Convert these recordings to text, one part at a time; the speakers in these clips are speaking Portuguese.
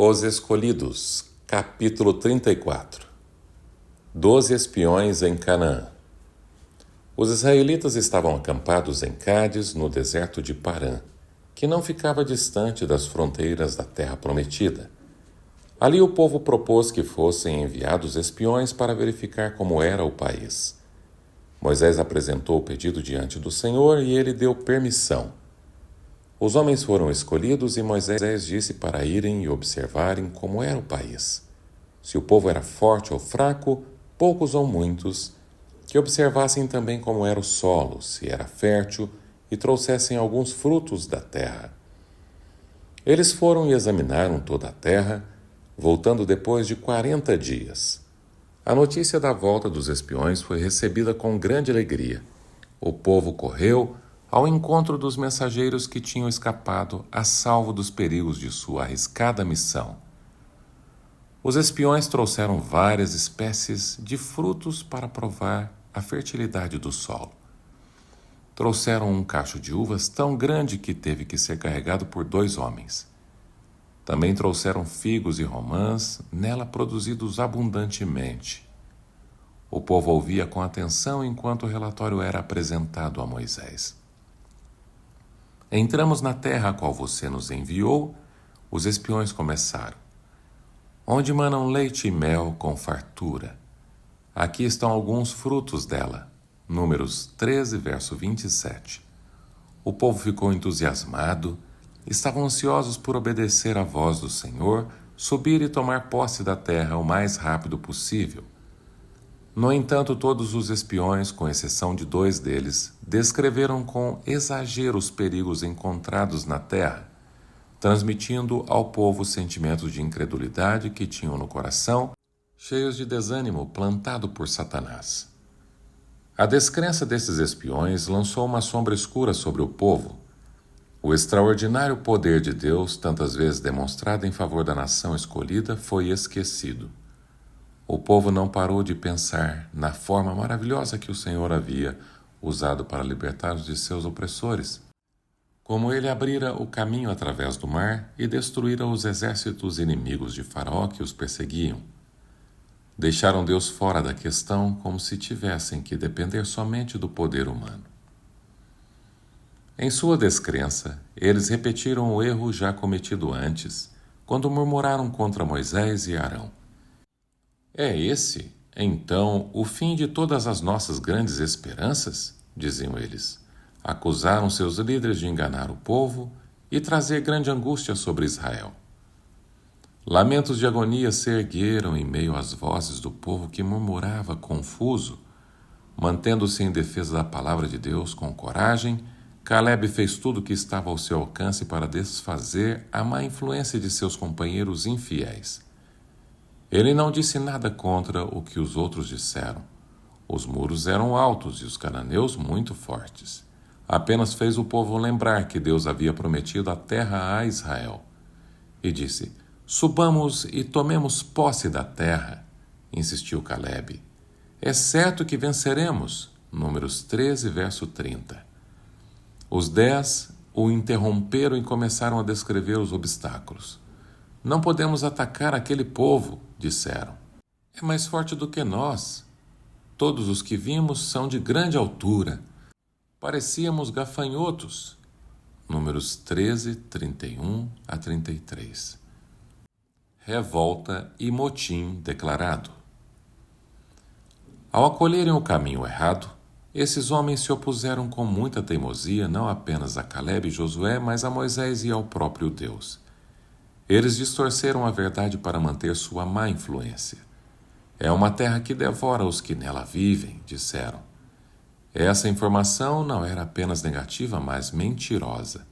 Os Escolhidos, capítulo 34. 12 espiões em Canaã. Os israelitas estavam acampados em Cádiz, no deserto de Parã, que não ficava distante das fronteiras da terra prometida. Ali o povo propôs que fossem enviados espiões para verificar como era o país. Moisés apresentou o pedido diante do Senhor e ele deu permissão. Os homens foram escolhidos e Moisés disse para irem e observarem como era o país. Se o povo era forte ou fraco, poucos ou muitos, que observassem também como era o solo, se era fértil, e trouxessem alguns frutos da terra. Eles foram e examinaram toda a terra, voltando depois de 40 dias. A notícia da volta dos espiões foi recebida com grande alegria. O povo correu ao encontro dos mensageiros que tinham escapado a salvo dos perigos de sua arriscada missão. Os espiões trouxeram várias espécies de frutos para provar a fertilidade do solo. Trouxeram um cacho de uvas tão grande que teve que ser carregado por 2 homens. Também trouxeram figos e romãs, nela produzidos abundantemente. O povo ouvia com atenção enquanto o relatório era apresentado a Moisés. Entramos na terra a qual você nos enviou, os espiões começaram. Onde manam leite e mel com fartura. Aqui estão alguns frutos dela. Números 13, verso 27. O povo ficou entusiasmado, estavam ansiosos por obedecer à voz do Senhor, subir e tomar posse da terra o mais rápido possível. No entanto, todos os espiões, com exceção de 2 deles, descreveram com exagero os perigos encontrados na terra, transmitindo ao povo sentimentos de incredulidade que tinham no coração, cheios de desânimo plantado por Satanás. A descrença desses espiões lançou uma sombra escura sobre o povo. O extraordinário poder de Deus, tantas vezes demonstrado em favor da nação escolhida, foi esquecido. O povo não parou de pensar na forma maravilhosa que o Senhor havia usado para libertar-os de seus opressores, como ele abrira o caminho através do mar e destruíra os exércitos inimigos de Faraó que os perseguiam. Deixaram Deus fora da questão como se tivessem que depender somente do poder humano. Em sua descrença, eles repetiram o erro já cometido antes, quando murmuraram contra Moisés e Arão. É esse, então, o fim de todas as nossas grandes esperanças? Diziam eles. Acusaram seus líderes de enganar o povo e trazer grande angústia sobre Israel. Lamentos de agonia se ergueram em meio às vozes do povo que murmurava confuso. Mantendo-se em defesa da palavra de Deus com coragem, Caleb fez tudo o que estava ao seu alcance para desfazer a má influência de seus companheiros infiéis. Ele não disse nada contra o que os outros disseram. Os muros eram altos e os cananeus muito fortes. Apenas fez o povo lembrar que Deus havia prometido a terra a Israel. E disse: subamos e tomemos posse da terra, insistiu Caleb. É certo que venceremos. Números 13, verso 30. Os 10 o interromperam e começaram a descrever os obstáculos. Não podemos atacar aquele povo, disseram. É mais forte do que nós. Todos os que vimos são de grande altura. Parecíamos gafanhotos. Números 13, 31 a 33. Revolta e motim declarado. Ao acolherem o caminho errado, esses homens se opuseram com muita teimosia não apenas a Caleb e Josué, mas a Moisés e ao próprio Deus. Eles distorceram a verdade para manter sua má influência. É uma terra que devora os que nela vivem, disseram. Essa informação não era apenas negativa, mas mentirosa.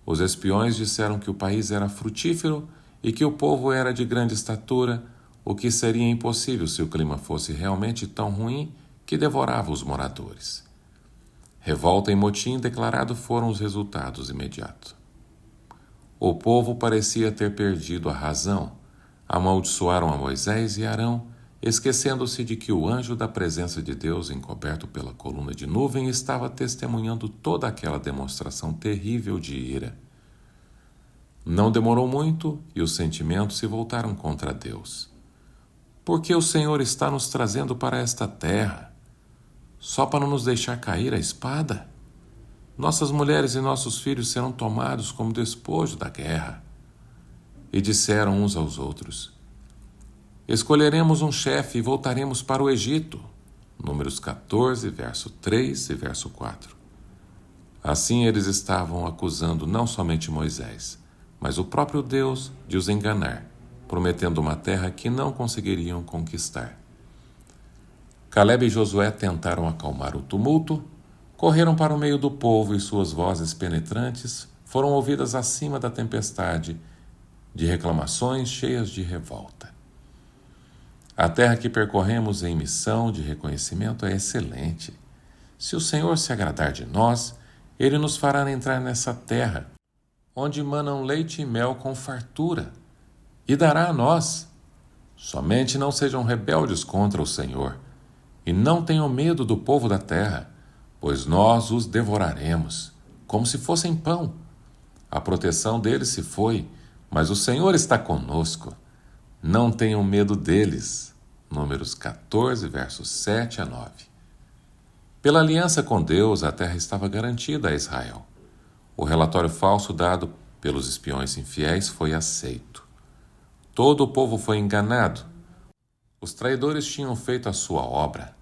Os espiões disseram que o país era frutífero e que o povo era de grande estatura, o que seria impossível se o clima fosse realmente tão ruim que devorava os moradores. Revolta e motim declarado foram os resultados imediatos. O povo parecia ter perdido a razão. Amaldiçoaram a Moisés e Arão, esquecendo-se de que o anjo da presença de Deus, encoberto pela coluna de nuvem, estava testemunhando toda aquela demonstração terrível de ira. Não demorou muito e os sentimentos se voltaram contra Deus. Por que o Senhor está nos trazendo para esta terra? Só para nos deixar cair a espada? Nossas mulheres e nossos filhos serão tomados como despojo da guerra. E disseram uns aos outros: escolheremos um chefe e voltaremos para o Egito. Números 14, verso 3 e verso 4. Assim eles estavam acusando não somente Moisés, mas o próprio Deus de os enganar, prometendo uma terra que não conseguiriam conquistar. Calebe e Josué tentaram acalmar o tumulto, correram para o meio do povo e suas vozes penetrantes foram ouvidas acima da tempestade de reclamações cheias de revolta. A terra que percorremos em missão de reconhecimento é excelente. Se o Senhor se agradar de nós, Ele nos fará entrar nessa terra, onde manam leite e mel com fartura, e dará a nós. Somente não sejam rebeldes contra o Senhor, e não tenham medo do povo da terra, pois nós os devoraremos, como se fossem pão. A proteção deles se foi, mas o Senhor está conosco. Não tenham medo deles. Números 14, versos 7 a 9. Pela aliança com Deus, a terra estava garantida a Israel. O relatório falso dado pelos espiões infiéis foi aceito. Todo o povo foi enganado. Os traidores tinham feito a sua obra.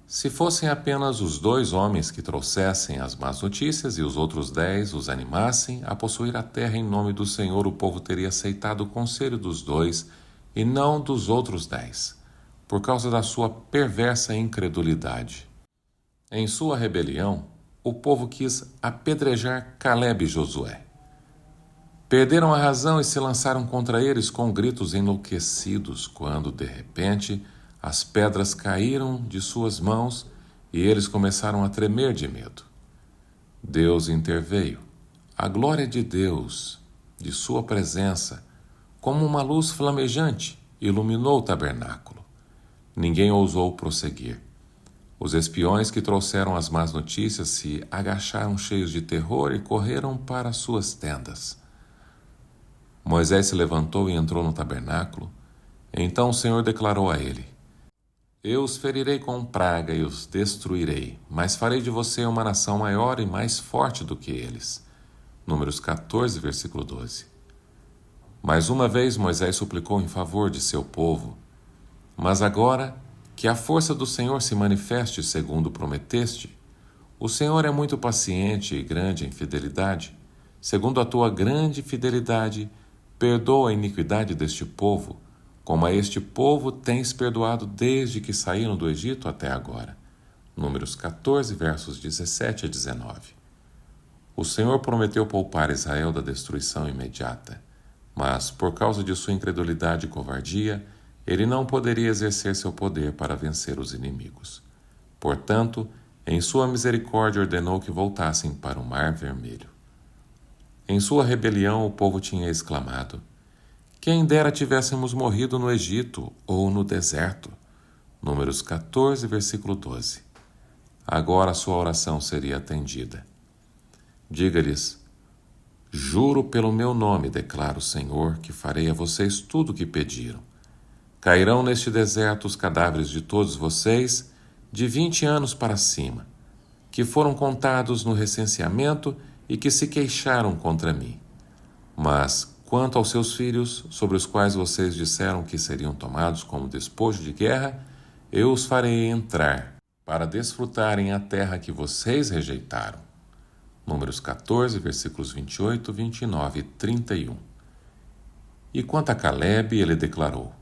Se fossem apenas os 2 homens que trouxessem as más notícias e os outros 10 os animassem a possuir a terra em nome do Senhor, o povo teria aceitado o conselho dos 2 e não dos outros 10, por causa da sua perversa incredulidade. Em sua rebelião, o povo quis apedrejar Calebe e Josué. Perderam a razão e se lançaram contra eles com gritos enlouquecidos, quando, de repente, as pedras caíram de suas mãos e eles começaram a tremer de medo. Deus interveio. A glória de Deus, de sua presença, como uma luz flamejante, iluminou o tabernáculo. Ninguém ousou prosseguir. Os espiões que trouxeram as más notícias se agacharam cheios de terror e correram para suas tendas. Moisés se levantou e entrou no tabernáculo. Então o Senhor declarou a ele: eu os ferirei com praga e os destruirei, mas farei de você uma nação maior e mais forte do que eles. Números 14, versículo 12. Mais uma vez Moisés suplicou em favor de seu povo. Mas agora, que a força do Senhor se manifeste segundo prometeste. O Senhor é muito paciente e grande em fidelidade. Segundo a tua grande fidelidade, perdoa a iniquidade deste povo, como a este povo tens perdoado desde que saíram do Egito até agora. Números 14, versos 17 a 19. O Senhor prometeu poupar Israel da destruição imediata, mas, por causa de sua incredulidade e covardia, ele não poderia exercer seu poder para vencer os inimigos. Portanto, em sua misericórdia ordenou que voltassem para o Mar Vermelho. Em sua rebelião, o povo tinha exclamado: quem dera tivéssemos morrido no Egito ou no deserto. Números 14, versículo 12. Agora sua oração seria atendida. Diga-lhes: juro pelo meu nome, declara o Senhor, que farei a vocês tudo o que pediram. Cairão neste deserto os cadáveres de todos vocês, de 20 anos para cima, que foram contados no recenseamento e que se queixaram contra mim. Mas, quanto aos seus filhos, sobre os quais vocês disseram que seriam tomados como despojo de guerra, eu os farei entrar, para desfrutarem a terra que vocês rejeitaram. Números 14, versículos 28, 29 e 31. E quanto a Calebe, ele declarou: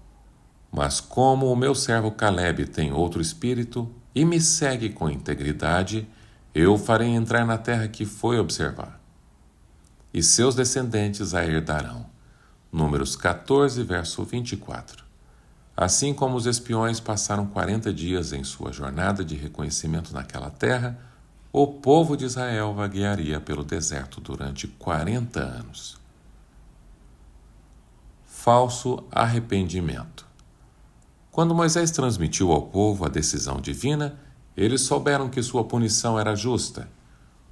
mas como o meu servo Calebe tem outro espírito e me segue com integridade, eu o farei entrar na terra que foi observar. E seus descendentes a herdarão. Números 14, verso 24. Assim como os espiões passaram 40 dias em sua jornada de reconhecimento naquela terra, o povo de Israel vaguearia pelo deserto durante 40 anos. Falso arrependimento. Quando Moisés transmitiu ao povo a decisão divina, eles souberam que sua punição era justa.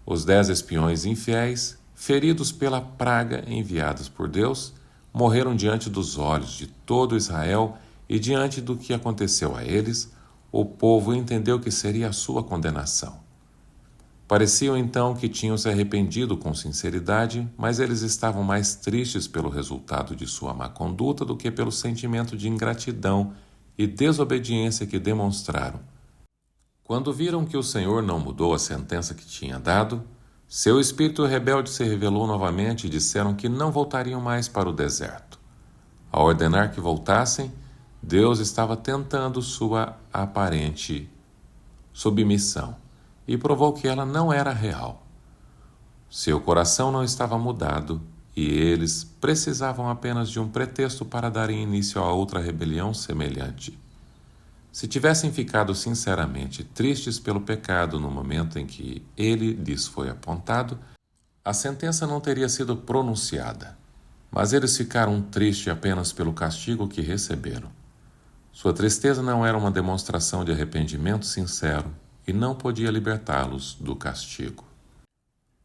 Os 10 espiões infiéis feridos pela praga enviadas por Deus, morreram diante dos olhos de todo Israel e diante do que aconteceu a eles, o povo entendeu que seria a sua condenação. Pareciam então que tinham se arrependido com sinceridade, mas eles estavam mais tristes pelo resultado de sua má conduta do que pelo sentimento de ingratidão e desobediência que demonstraram. Quando viram que o Senhor não mudou a sentença que tinha dado, seu espírito rebelde se revelou novamente e disseram que não voltariam mais para o deserto. Ao ordenar que voltassem, Deus estava tentando sua aparente submissão e provou que ela não era real. Seu coração não estava mudado e eles precisavam apenas de um pretexto para darem início a outra rebelião semelhante. Se tivessem ficado sinceramente tristes pelo pecado no momento em que ele lhes foi apontado, a sentença não teria sido pronunciada, mas eles ficaram tristes apenas pelo castigo que receberam. Sua tristeza não era uma demonstração de arrependimento sincero e não podia libertá-los do castigo.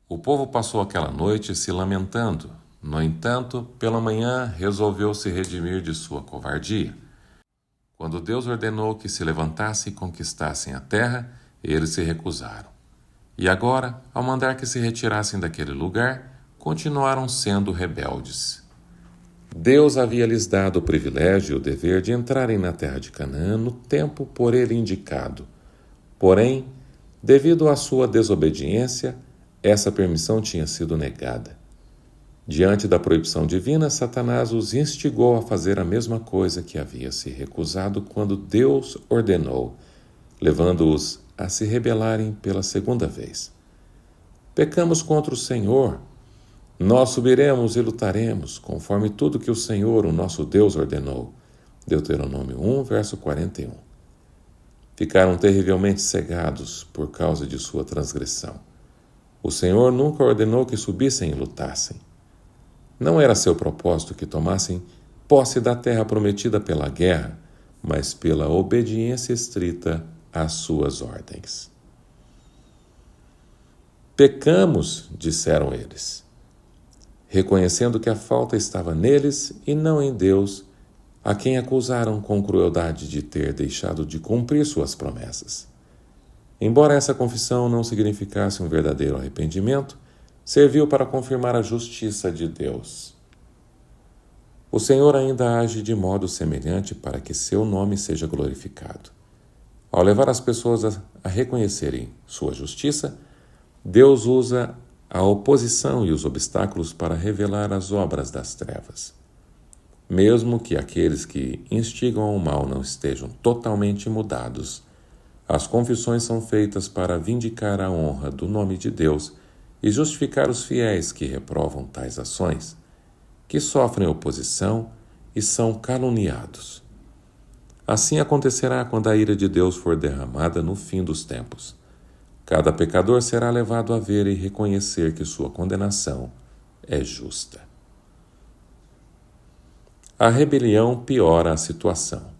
O povo passou aquela noite se lamentando. No entanto, pela manhã resolveu se redimir de sua covardia. Quando Deus ordenou que se levantassem e conquistassem a terra, eles se recusaram. E agora, ao mandar que se retirassem daquele lugar, continuaram sendo rebeldes. Deus havia lhes dado o privilégio e o dever de entrarem na terra de Canaã no tempo por ele indicado. Porém, devido à sua desobediência, essa permissão tinha sido negada. Diante da proibição divina, Satanás os instigou a fazer a mesma coisa que havia se recusado quando Deus ordenou, levando-os a se rebelarem pela segunda vez. Pecamos contra o Senhor. Nós subiremos e lutaremos, conforme tudo que o Senhor, o nosso Deus, ordenou. Deuteronômio 1, verso 41. Ficaram terrivelmente cegados por causa de sua transgressão. O Senhor nunca ordenou que subissem e lutassem. Não era seu propósito que tomassem posse da terra prometida pela guerra, mas pela obediência estrita às suas ordens. Pecamos, disseram eles, reconhecendo que a falta estava neles e não em Deus, a quem acusaram com crueldade de ter deixado de cumprir suas promessas. Embora essa confissão não significasse um verdadeiro arrependimento, serviu para confirmar a justiça de Deus. O Senhor ainda age de modo semelhante para que seu nome seja glorificado. Ao levar as pessoas a reconhecerem sua justiça, Deus usa a oposição e os obstáculos para revelar as obras das trevas. Mesmo que aqueles que instigam ao mal não estejam totalmente mudados, as confissões são feitas para vindicar a honra do nome de Deus e justificar os fiéis que reprovam tais ações, que sofrem oposição e são caluniados. Assim acontecerá quando a ira de Deus for derramada no fim dos tempos. Cada pecador será levado a ver e reconhecer que sua condenação é justa. A rebelião piora a situação.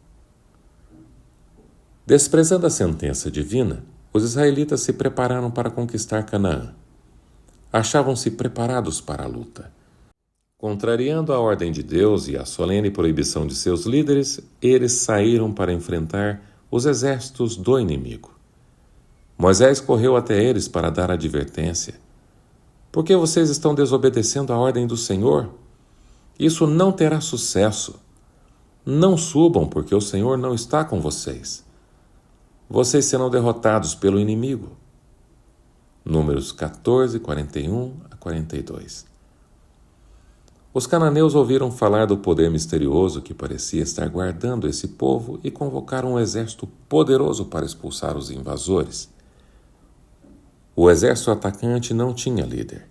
Desprezando a sentença divina, os israelitas se prepararam para conquistar Canaã. Achavam-se preparados para a luta. Contrariando a ordem de Deus e a solene proibição de seus líderes, eles saíram para enfrentar os exércitos do inimigo. Moisés correu até eles para dar advertência. Por que vocês estão desobedecendo a ordem do Senhor? Isso não terá sucesso. Não subam, porque o Senhor não está com vocês. Vocês serão derrotados pelo inimigo. Números 14, 41 a 42. Os cananeus ouviram falar do poder misterioso que parecia estar guardando esse povo e convocaram um exército poderoso para expulsar os invasores. O exército atacante não tinha líder.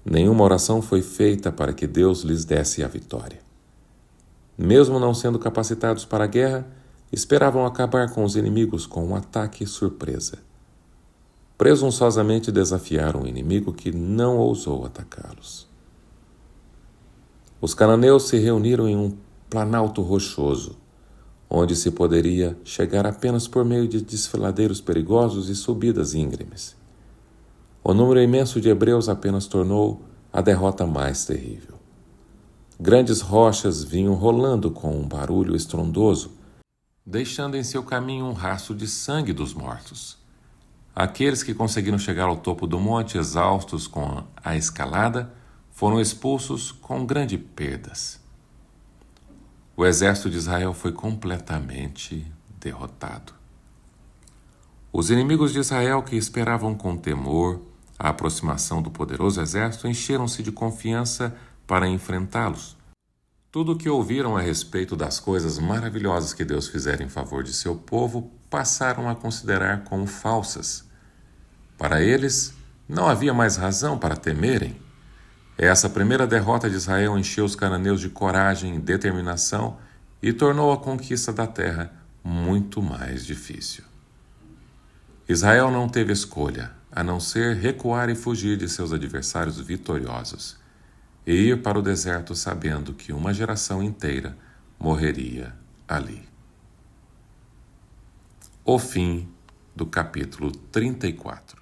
Nenhuma oração foi feita para que Deus lhes desse a vitória. Mesmo não sendo capacitados para a guerra, esperavam acabar com os inimigos com um ataque surpresa. Presunçosamente desafiaram o inimigo que não ousou atacá-los. Os cananeus se reuniram em um planalto rochoso, onde se poderia chegar apenas por meio de desfiladeiros perigosos e subidas íngremes. O número imenso de hebreus apenas tornou a derrota mais terrível. Grandes rochas vinham rolando com um barulho estrondoso, deixando em seu caminho um rastro de sangue dos mortos. Aqueles que conseguiram chegar ao topo do monte, exaustos com a escalada, foram expulsos com grandes perdas. O exército de Israel foi completamente derrotado. Os inimigos de Israel, que esperavam com temor a aproximação do poderoso exército, encheram-se de confiança para enfrentá-los. Tudo o que ouviram a respeito das coisas maravilhosas que Deus fizera em favor de seu povo, passaram a considerar como falsas. Para eles, não havia mais razão para temerem. Essa primeira derrota de Israel encheu os cananeus de coragem e determinação e tornou a conquista da terra muito mais difícil. Israel não teve escolha, a não ser recuar e fugir de seus adversários vitoriosos, e ir para o deserto sabendo que uma geração inteira morreria ali. O fim do capítulo 34.